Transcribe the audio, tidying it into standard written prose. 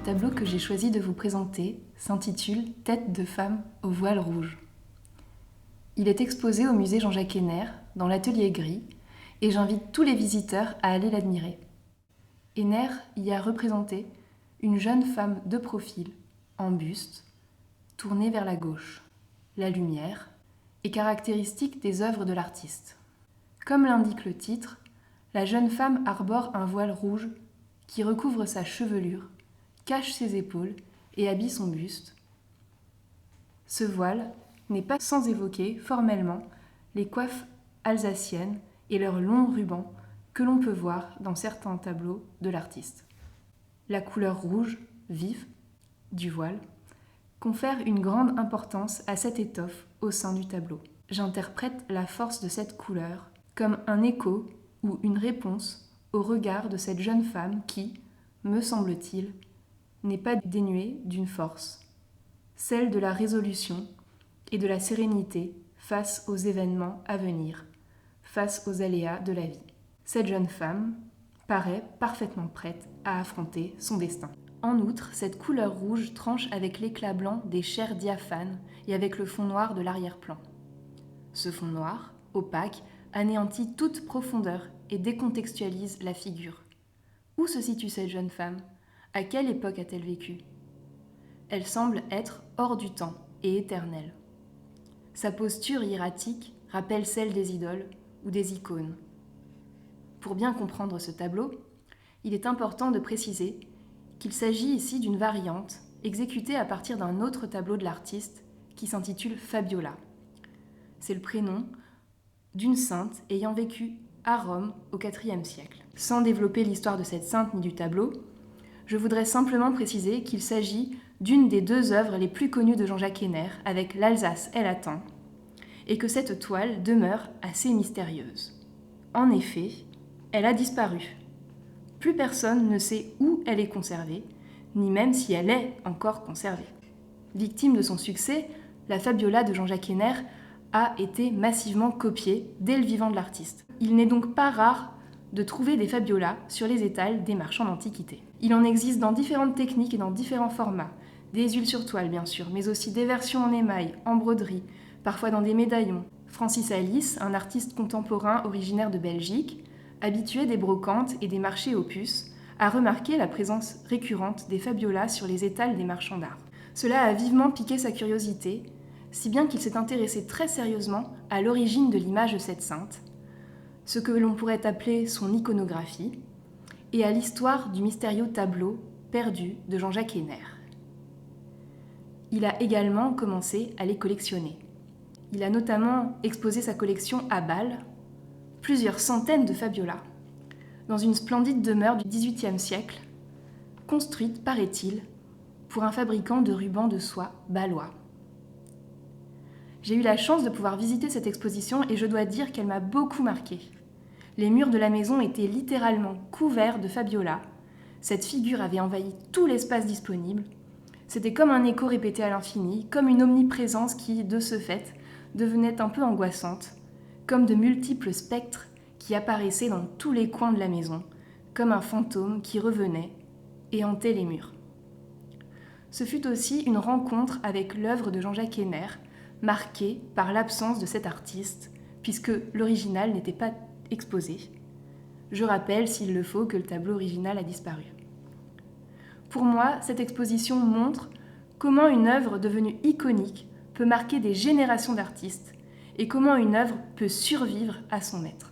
tableau que j'ai choisi de vous présenter s'intitule « Tête de femme au voile rouge ». Il est exposé au musée Jean-Jacques Henner, dans l'atelier gris, et j'invite tous les visiteurs à aller l'admirer. Henner y a représenté une jeune femme de profil, en buste, tournée vers la gauche. La lumière est caractéristique des œuvres de l'artiste. Comme l'indique le titre, la jeune femme arbore un voile rouge qui recouvre sa chevelure, cache ses épaules et habille son buste. Ce voile n'est pas sans évoquer formellement les coiffes alsaciennes et leurs longs rubans que l'on peut voir dans certains tableaux de l'artiste. La couleur rouge, vive, du voile, confère une grande importance à cette étoffe au sein du tableau. J'interprète la force de cette couleur comme un écho ou une réponse au regard de cette jeune femme qui, me semble-t-il, n'est pas dénuée d'une force, celle de la résolution et de la sérénité face aux événements à venir, face aux aléas de la vie. Cette jeune femme paraît parfaitement prête à affronter son destin. En outre, cette couleur rouge tranche avec l'éclat blanc des chairs diaphanes et avec le fond noir de l'arrière-plan. Ce fond noir, opaque, anéantit toute profondeur et décontextualise la figure. Où se situe cette jeune femme ? À quelle époque a-t-elle vécu ? Elle semble être hors du temps et éternelle. Sa posture hiératique rappelle celle des idoles ou des icônes. Pour bien comprendre ce tableau, il est important de préciser qu'il s'agit ici d'une variante exécutée à partir d'un autre tableau de l'artiste qui s'intitule Fabiola. C'est le prénom d'une sainte ayant vécu à Rome au IVe siècle. Sans développer l'histoire de cette sainte ni du tableau, je voudrais simplement préciser qu'il s'agit d'une des deux œuvres les plus connues de Jean-Jacques Henner, avec l'Alsace elle attend, et que cette toile demeure assez mystérieuse. En effet, elle a disparu. Plus personne ne sait où elle est conservée, ni même si elle est encore conservée. Victime de son succès, la Fabiola de Jean-Jacques Henner a été massivement copiée dès le vivant de l'artiste. Il n'est donc pas rare de trouver des fabiolas sur les étals des marchands d'antiquités. Il en existe dans différentes techniques et dans différents formats, des huiles sur toile bien sûr, mais aussi des versions en émail, en broderie, parfois dans des médaillons. Francis Alice, un artiste contemporain originaire de Belgique, habitué des brocantes et des marchés aux puces, a remarqué la présence récurrente des fabiolas sur les étals des marchands d'art. Cela a vivement piqué sa curiosité, si bien qu'il s'est intéressé très sérieusement à l'origine de l'image de cette sainte, ce que l'on pourrait appeler son iconographie, et à l'histoire du mystérieux tableau perdu de Jean-Jacques Henner. Il a également commencé à les collectionner. Il a notamment exposé sa collection à Bâle, plusieurs centaines de fabiolas, dans une splendide demeure du XVIIIe siècle, construite, paraît-il, pour un fabricant de rubans de soie bâlois. J'ai eu la chance de pouvoir visiter cette exposition et je dois dire qu'elle m'a beaucoup marquée. Les murs de la maison étaient littéralement couverts de fabiolas. Cette figure avait envahi tout l'espace disponible. C'était comme un écho répété à l'infini, comme une omniprésence qui, de ce fait, devenait un peu angoissante, comme de multiples spectres qui apparaissaient dans tous les coins de la maison, comme un fantôme qui revenait et hantait les murs. Ce fut aussi une rencontre avec l'œuvre de Jean-Jacques Henner, marquée par l'absence de cet artiste, puisque l'original n'était pas exposé. Je rappelle, s'il le faut, que le tableau original a disparu. Pour moi, cette exposition montre comment une œuvre devenue iconique peut marquer des générations d'artistes et comment une œuvre peut survivre à son maître.